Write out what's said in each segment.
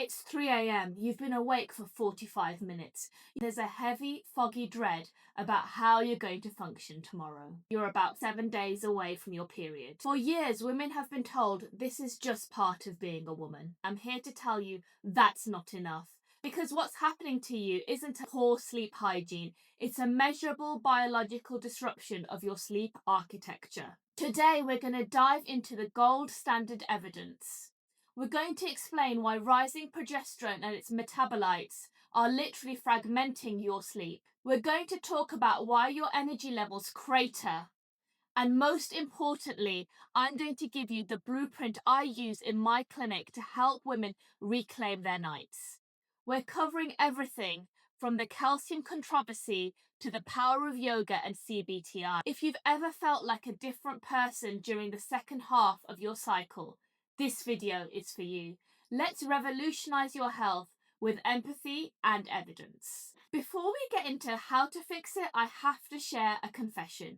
It's 3 a.m. You've been awake for 45 minutes. There's a heavy, foggy dread about how you're going to function tomorrow. You're about 7 days away from your period. For years, women have been told this is just part of being a woman. I'm here to tell you that's not enough. Because what's happening to you isn't a poor sleep hygiene, it's a measurable biological disruption of your sleep architecture. Today, we're going to dive into the gold standard evidence. We're going to explain why rising progesterone and its metabolites are literally fragmenting your sleep. We're going to talk about why your energy levels crater. And most importantly, I'm going to give you the blueprint I use in my clinic to help women reclaim their nights. We're covering everything from the calcium controversy to the power of yoga and CBTI. If you've ever felt like a different person during the second half of your cycle, this video is for you. Let's revolutionize your health with empathy and evidence. Before we get into how to fix it, I have to share a confession.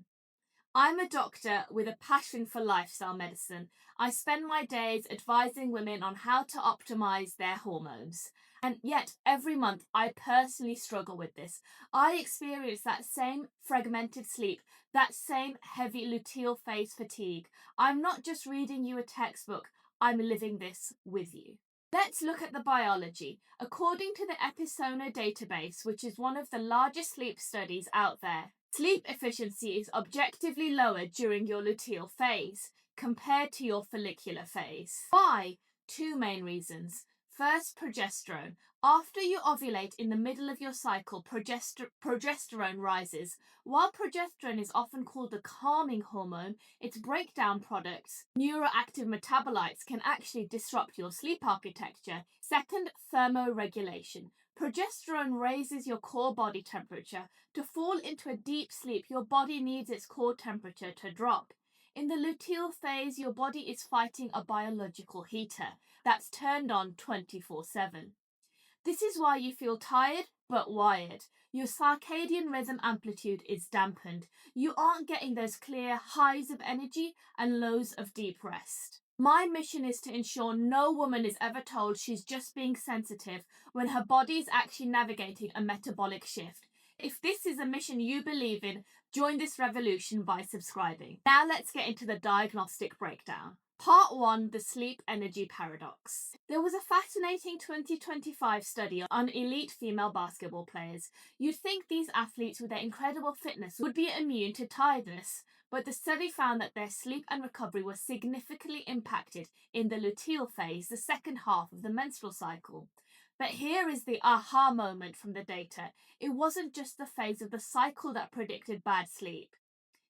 I'm a doctor with a passion for lifestyle medicine. I spend my days advising women on how to optimize their hormones. And yet, every month, I personally struggle with this. I experience that same fragmented sleep, that same heavy luteal phase fatigue. I'm not just reading you a textbook, I'm living this with you. Let's look at the biology. According to the Insomnia database, which is one of the largest sleep studies out there, sleep efficiency is objectively lower during your luteal phase compared to your follicular phase. Why? Two main reasons. First, progesterone. After you ovulate in the middle of your cycle, progesterone rises. While progesterone is often called the calming hormone, its breakdown products, neuroactive metabolites, can actually disrupt your sleep architecture. Second, thermoregulation. Progesterone raises your core body temperature. To fall into a deep sleep, your body needs its core temperature to drop. In the luteal phase, your body is fighting a biological heater that's turned on 24/7. This is why you feel tired but wired. Your circadian rhythm amplitude is dampened. You aren't getting those clear highs of energy and lows of deep rest. My mission is to ensure no woman is ever told she's just being sensitive when her body is actually navigating a metabolic shift. If this is a mission you believe in, join this revolution by subscribing. Now let's get into the diagnostic breakdown. Part 1, the sleep energy paradox. There was a fascinating 2025 study on elite female basketball players. You'd think these athletes with their incredible fitness would be immune to tiredness, but the study found that their sleep and recovery were significantly impacted in the luteal phase, the second half of the menstrual cycle. But here is the aha moment from the data. It wasn't just the phase of the cycle that predicted bad sleep.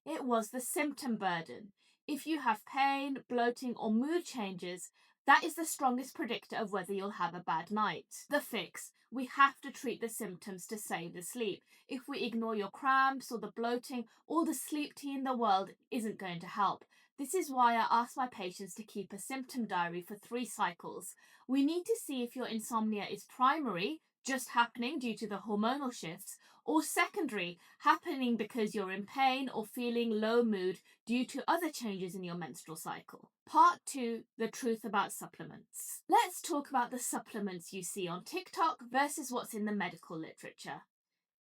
It was the symptom burden. If you have pain, bloating, or mood changes, that is the strongest predictor of whether you'll have a bad night. The fix. We have to treat the symptoms to save the sleep. If we ignore your cramps or the bloating, all the sleep tea in the world isn't going to help. This is why I ask my patients to keep a symptom diary for 3 cycles. We need to see if your insomnia is primary, just happening due to the hormonal shifts, or secondary, happening because you're in pain or feeling low mood due to other changes in your menstrual cycle. Part 2, the truth about supplements. Let's talk about the supplements you see on TikTok versus what's in the medical literature.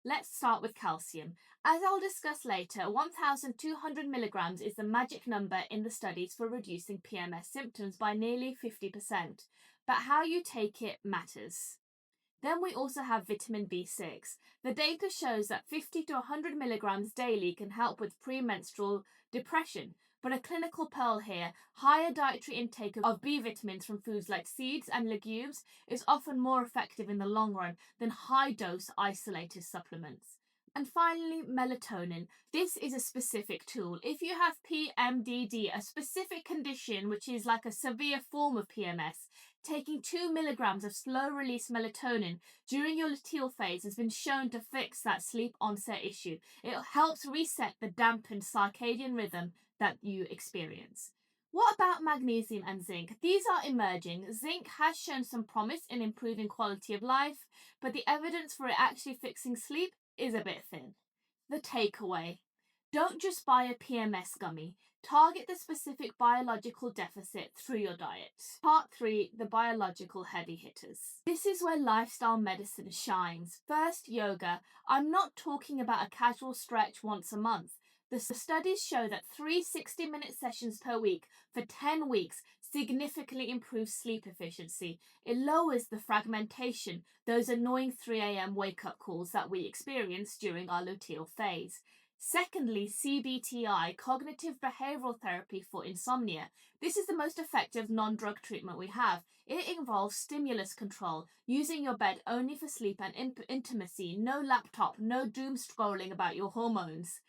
Let's start with calcium. As I'll discuss later, 1,200 milligrams is the magic number in the studies for reducing PMS symptoms by nearly 50%. But how you take it matters. Then we also have vitamin B6. The data shows that 50 to 100 milligrams daily can help with premenstrual depression. But a clinical pearl here, higher dietary intake of B vitamins from foods like seeds and legumes is often more effective in the long run than high-dose isolated supplements. And finally, melatonin. This is a specific tool. If you have PMDD, a specific condition which is like a severe form of PMS, taking 2 milligrams of slow-release melatonin during your luteal phase has been shown to fix that sleep onset issue. It helps reset the dampened circadian rhythm that you experience. What about magnesium and zinc? These are emerging. Zinc has shown some promise in improving quality of life, but the evidence for it actually fixing sleep is a bit thin. The takeaway. Don't just buy a PMS gummy. Target the specific biological deficit through your diet. Part 3, the biological heavy hitters. This is where lifestyle medicine shines. First, yoga. I'm not talking about a casual stretch once a month. The studies show that 3 60-minute sessions per week for 10 weeks significantly improves sleep efficiency. It lowers the fragmentation, those annoying 3 a.m. wake-up calls that we experience during our luteal phase. Secondly, CBTI, cognitive behavioral therapy for insomnia. This is the most effective non-drug treatment we have. It involves stimulus control, using your bed only for sleep and intimacy, no laptop, no doom scrolling about your hormones.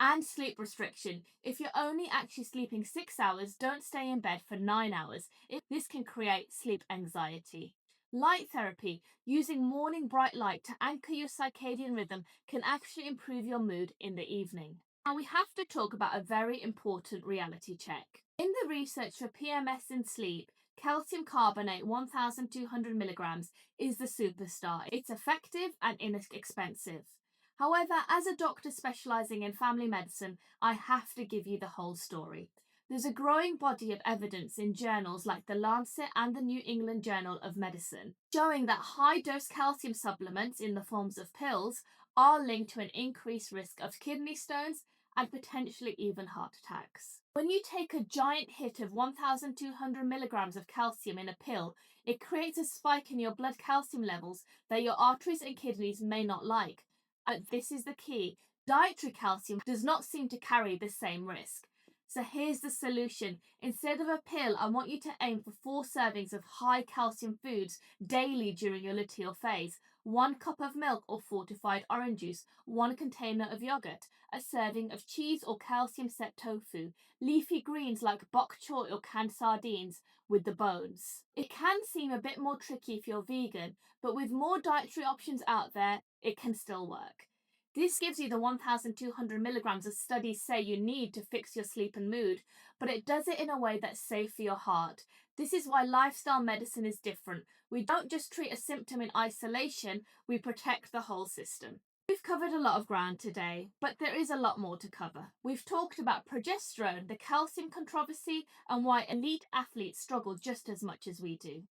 And sleep restriction. If you're only actually sleeping 6 hours, don't stay in bed for 9 hours. This can create sleep anxiety. Light therapy, using morning bright light to anchor your circadian rhythm, can actually improve your mood in the evening. Now we have to talk about a very important reality check. In the research for PMS in sleep, calcium carbonate 1200 milligrams is the superstar. It's effective and inexpensive. However, as a doctor specializing in family medicine, I have to give you the whole story. There's a growing body of evidence in journals like The Lancet and the New England Journal of Medicine, showing that high-dose calcium supplements in the forms of pills are linked to an increased risk of kidney stones and potentially even heart attacks. When you take a giant hit of 1200 milligrams of calcium in a pill, it creates a spike in your blood calcium levels that your arteries and kidneys may not like. This is the key. Dietary calcium does not seem to carry the same risk. So here's the solution. Instead of a pill, I want you to aim for 4 servings of high calcium foods daily during your luteal phase. 1 cup of milk or fortified orange juice, 1 container of yogurt, a serving of cheese or calcium set tofu, leafy greens like bok choy or canned sardines with the bones. It can seem a bit more tricky if you're vegan, but with more dietary options out there, it can still work. This gives you the 1200 milligrams as studies say you need to fix your sleep and mood, but it does it in a way that's safe for your heart. This is why lifestyle medicine is different. We don't just treat a symptom in isolation, we protect the whole system. We've covered a lot of ground today, but there is a lot more to cover. We've talked about progesterone, the calcium controversy, and why elite athletes struggle just as much as we do.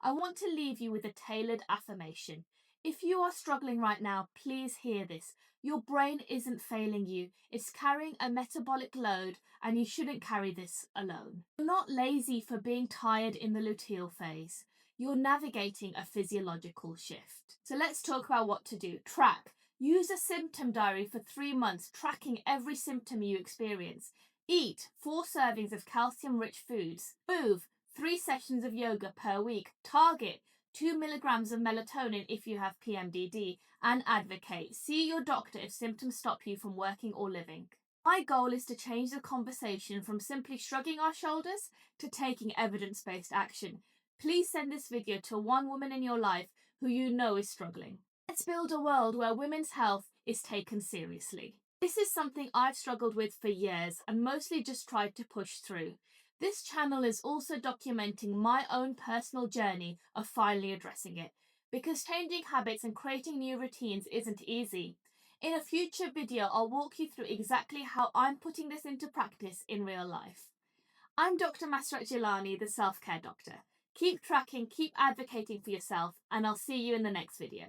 I want to leave you with a tailored affirmation. If you are struggling right now, please hear this. Your brain isn't failing you. It's carrying a metabolic load, and you shouldn't carry this alone. You're not lazy for being tired in the luteal phase. You're navigating a physiological shift. So let's talk about what to do. Track. Use a symptom diary for 3 months, tracking every symptom you experience. Eat 4 servings of calcium-rich foods. Move 3 sessions of yoga per week. Target 2 milligrams of melatonin if you have PMDD, and advocate. See your doctor if symptoms stop you from working or living. My goal is to change the conversation from simply shrugging our shoulders to taking evidence-based action. Please send this video to one woman in your life who you know is struggling. Let's build a world where women's health is taken seriously. This is something I've struggled with for years and mostly just tried to push through. This channel is also documenting my own personal journey of finally addressing it, because changing habits and creating new routines isn't easy. In a future video, I'll walk you through exactly how I'm putting this into practice in real life. I'm Dr. Masarat Jilani, the self-care doctor. Keep tracking, keep advocating for yourself, and I'll see you in the next video.